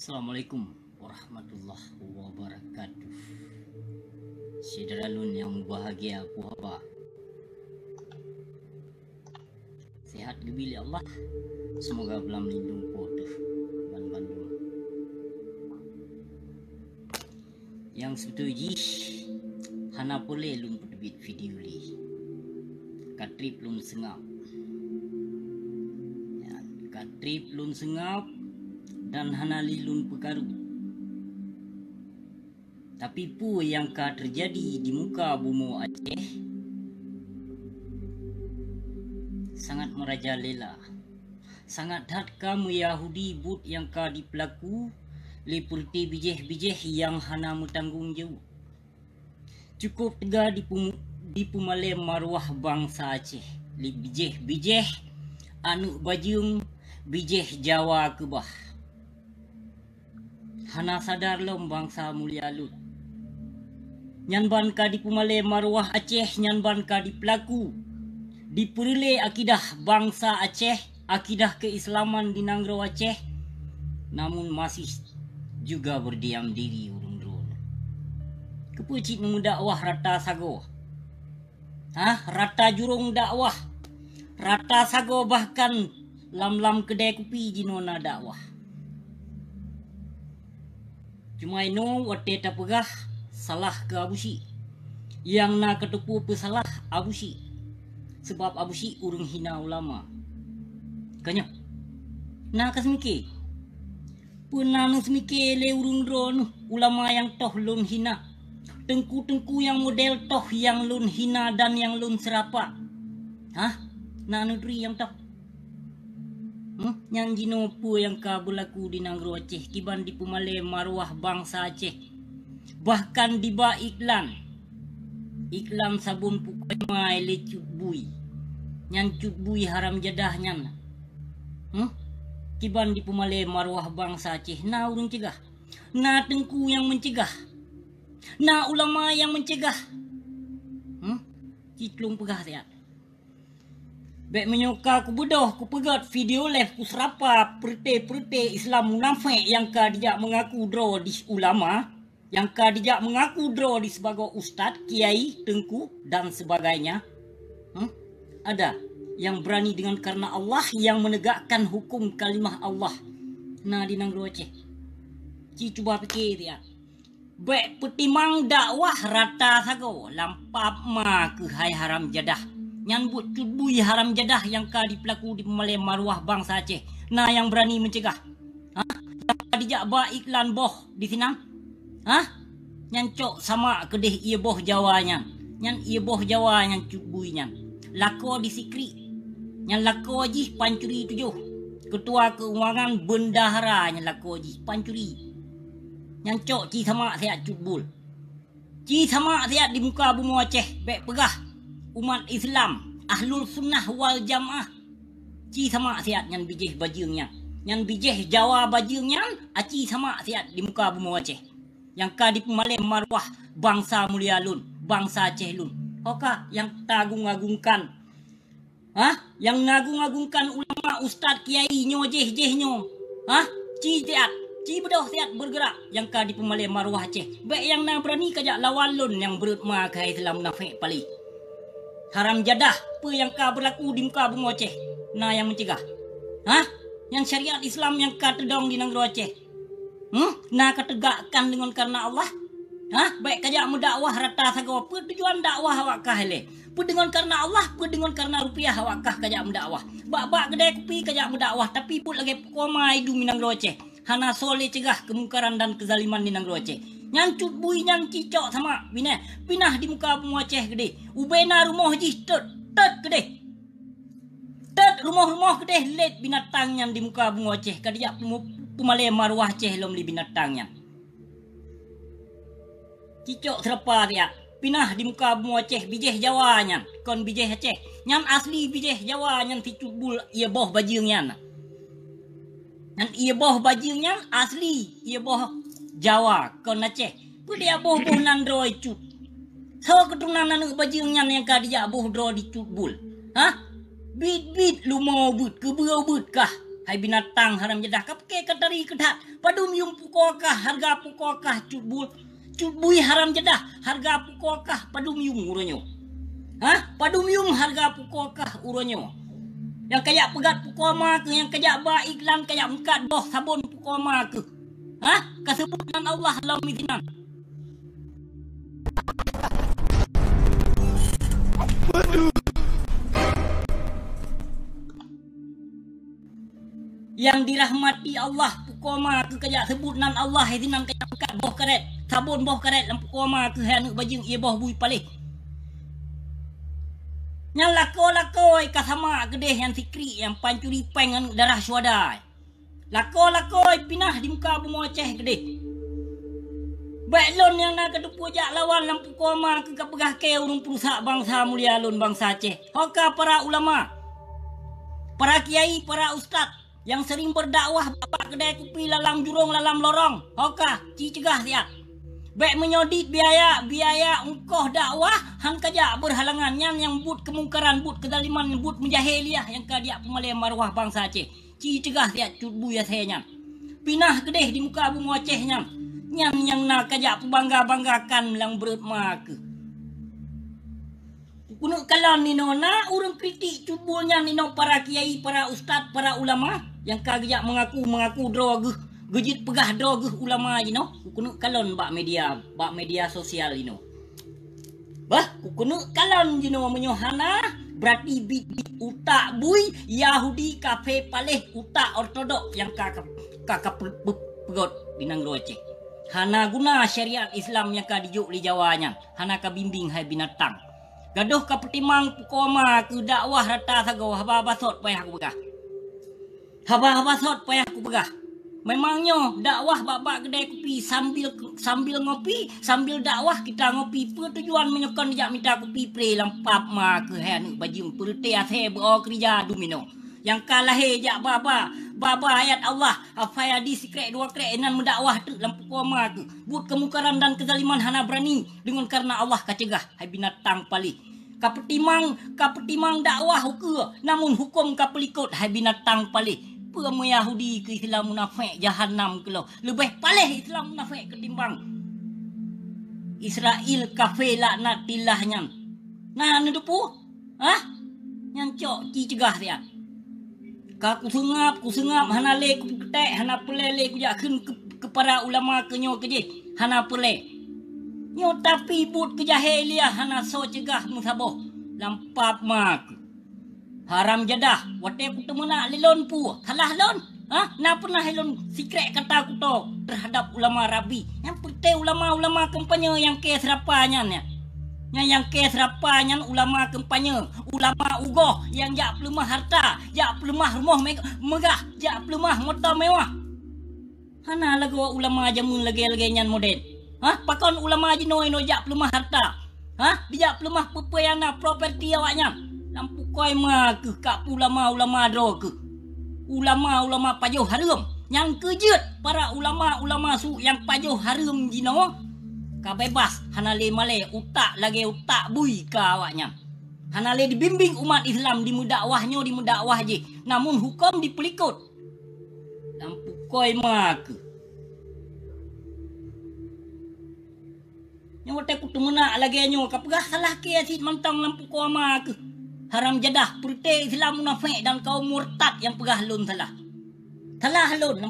Assalamualaikum warahmatullahi wabarakatuh. Syederalun yang bahagia aku apa? Sehat gebili Allah. Semoga belam lindung potuh ban Bandung. Yang setuju hana boleh lun pedebit video li. Katrip lun sengap. Ya, katrip lun sengap dan hanali lun pekaru. Tapi pu yang ka terjadi di muka bumi Aceh sangat merajalela. Sangat hat kamu Yahudi but yang ka dipelaku seperti bijeh-bijeh yang hana mutanggung jauh. Cukup tega di pumale marwah bangsa Aceh. Li bijeh-bijeh anu bajung bijeh Jawa kebah. Hana sadar lom bangsa mulia lut. Nyanban ka di pumale marwah Aceh, nyanban ka di pelaku. Diperle akidah bangsa Aceh, akidah keislaman di Nanggro Aceh. Namun masih juga berdiam diri urung drone. Kepucik nemu dakwah rata sago. Rata jurung dakwah. Rata sago bahkan lam-lam kedai kopi jinona dakwah. Cuma ino wate tapegah salah ke abusi. Yang na ketepu pesalah abusi. Sebab abusi urung hina ulama. Kanya. Na kasmike. Punanu semike le urung drone ulama yang toh lun hina. Tengku-tengku yang model toh yang lun hina dan yang lun serapa. Na nudri yang toh. Yang jinopo yang ka berlaku di Nanggro Aceh kiban di pumale marwah bangsa Aceh. Bahkan diba iklan sabun pukai mai le cutbui. Nyan cutbui haram jadah nyan. Kiban di pumale marwah bangsa Aceh. Na urung cegah. Na tengku yang mencegah. Na ulama yang mencegah. Citlung pegah siat. Bek menyuka ku bedoh ku pegat video live ku serapa perte Islam munafik yang ka dijak mengaku draw di ulama, yang ka dijak mengaku draw di sebagai ustad, kiai, tengku dan sebagainya. Ada yang berani dengan karena Allah yang menegakkan hukum kalimah Allah. Nah di Nanggro Aceh. Ci cuba fikir ya. Bek petimang dakwah rata sago lampap ma ke hai haram jadah. Nyambut cudbui haram jadah yang ka dipelaku di pemale marwah bangsa Aceh. Nah yang berani mencegah. Yang ka dijak ba iklan boh di sinang. Nyancok sama kedeh ia boh Jawa nyan. Nyan ia boh Jawa nyan cudbui nyan. Lako di sikri. Nyan lako ji pancuri tujuh. Ketua keuangan bendahara nyan lako ji pancuri. Nyancok ci sama siat cudbul. Ci sama siat di muka bumi Aceh. Bek pegah. Umat Islam Ahlul Sunnah wal Jamaah ci sama siat nyan bijeh bajingnya. Nyan bijeh Jawa bajingnya aci sama siat di muka bumi Aceh. Yang ka di pemale marwah bangsa mulia lun, bangsa Aceh lun. Oka yang tagung-agungkan. Yang ngagung-agungkan ulama ustad kiai nyojeh nyo. Ci siat, ci bedoh siat bergerak yang ka di pemale marwah Aceh. Baik yang na berani kajak lawan lun yang berutma kai Islam munafik pali. Haram jadah apa yang ka berlaku di muka bumi Aceh. Nah yang mencegah. Yang syariat Islam yang ka tedong di Nanggro Aceh. Nah ketegakkan dengan karena Allah. Baik kajak mendakwah rata sago apa tujuan dakwah awak kah le. Apa dengan karena Allah, apa dengan karena rupiah awak kah kajak mendakwah. Bak kedai kopi kajak mendakwah tapi pun lagi koma hidup di Nanggro Aceh. Hana soleh cegah kemungkaran dan kezaliman di Nanggro Aceh. Nyan cutbui nyan cicok sama pinah di muka bumi Aceh gede. Ubena rumah ji tet gede. Tet rumah gede let binatang nyan di muka bumi Aceh kadiak pumale marwah Aceh lom li binatang nyan. Cicok serapa dia. Pinah di muka bumi Aceh bijeh Jawa nyan. Kon bijeh Aceh. Nyan asli bijeh Jawa nyan si cutbul ia boh bajing nyan. Nyan ia boh bajing nyan asli ia boh Jawa kon Aceh. Dia boh nandroi cut. So keturunan anak bajing nyan yang ka dijak boh dro di cutbul. Bit lu mau but ke beau but kah? Hai binatang haram jadah kapke katari kedat. Padum yung pukokah harga pukokah cubui haram jadah harga pukokah padum yung uronyo. Padum yung harga pukokah uronyo. Yang kayak pegat pukoma ke, yang kayak ba iklan kayak mengkat boh sabun pukoma ke. Kesebutan Allah lam izinan. Yang dirahmati Allah pukoma ke kayak sebutan Allah izinan kayak mengkat boh karet sabun boh karet lam pukoma ke hanu bajing ia boh bui palih. Yang lako-lakoi kasama gedeh yang sikri yang pancuri pengan darah syuhada. Lako-lakoi pinah di muka bumi Aceh gedeh. Baik lon yang nak kedupu jak lawan lampu koma ke kapegah ke urung perusak bangsa mulia lon bangsa Aceh. Hoka para ulama, para kiai, para ustaz yang sering berdakwah bapak kedai kopi lalam jurong lalam lorong. Hoka cegah siap. Baik menyodit biaya ungkoh dakwah hang kajak berhalangan yang but kemungkaran, but kedaliman, but menjahiliah yang kadiak pemalai marwah bangsa Aceh. Cegah siap cubu ya saya. Pinah kedeh di muka bumi Aceh yang nak kajak bangga-banggakan lang berat mak. Kuno kalan nino na urang kritik cubunya nino para kiai, para ustaz, para ulama yang kajak mengaku droge gejit pegah droge ulama jino. Kuno kalon bak media sosial ino. Kuno kalon jino menyohana berarti bit utak bui Yahudi kafe paleh utak ortodok yang kakak pegot binang Aceh. Hana guna syariat Islam yang ka dijuk li Jawanya. Hana ka bimbing hai binatang. Gaduh ka petimang pukoma ke dakwah rata sago haba sot payah aku begah. Haba sot payah aku begah. Memangnya dakwah babak kedai kopi sambil ngopi, sambil dakwah kita ngopi. Tujuan menyokon jak minta kopi pre lampap ma ke hanu bajim perte ase bo kerja domino. Yang kalah jak baba ayat Allah afaya di sikrek dua krek enan mendakwah tu lampu koma tu buat kemungkaran dan kezaliman hana berani dengan karena Allah kacegah hai binatang pali kapetimang dakwah hukum namun hukum kapelikut hai binatang pali pemu Yahudi ke Islam munafik jahanam ke lo lebih palih Islam munafik ketimbang Israel kafe laknat tilahnya nah nudupu yang cok cegah dia. Ku sengap hana le ku ketek hana pelele ku jak ke para ulama ke nyo keje hana pele nyo tapi but ke jahiliah hana so cegah musaboh lampap mak haram jadah wate ku temena lelon pu salah lon na pernah lelon sikrek kata ku to terhadap ulama rabi yang perte ulama kampanye yang ke serapanya yang ke serapanya ulama kampanye ulama ugoh yang jak pelemah harta jak pelemah rumah megah jak pelemah motor mewah hana lagu ulama jamun lagi nyan moden pakon ulama jino jak pelemah harta dia pelemah pepayana properti awaknya lampu koi mah ke kak ulama dro ke ulama pajuh harum yang kejut para ulama su yang pajuh harum jino ka bebas hana le male utak lagi utak bui ka awaknya hana le dibimbing umat Islam di mudakwahnya di mudakwah je namun hukum dipelikut lampu koi mak nyo te kutumuna lagi nyo kapegah salah ke asid mantang lampu koi mak haram jadah perte Islam munafik dan kaum murtad yang pegah lun salah lun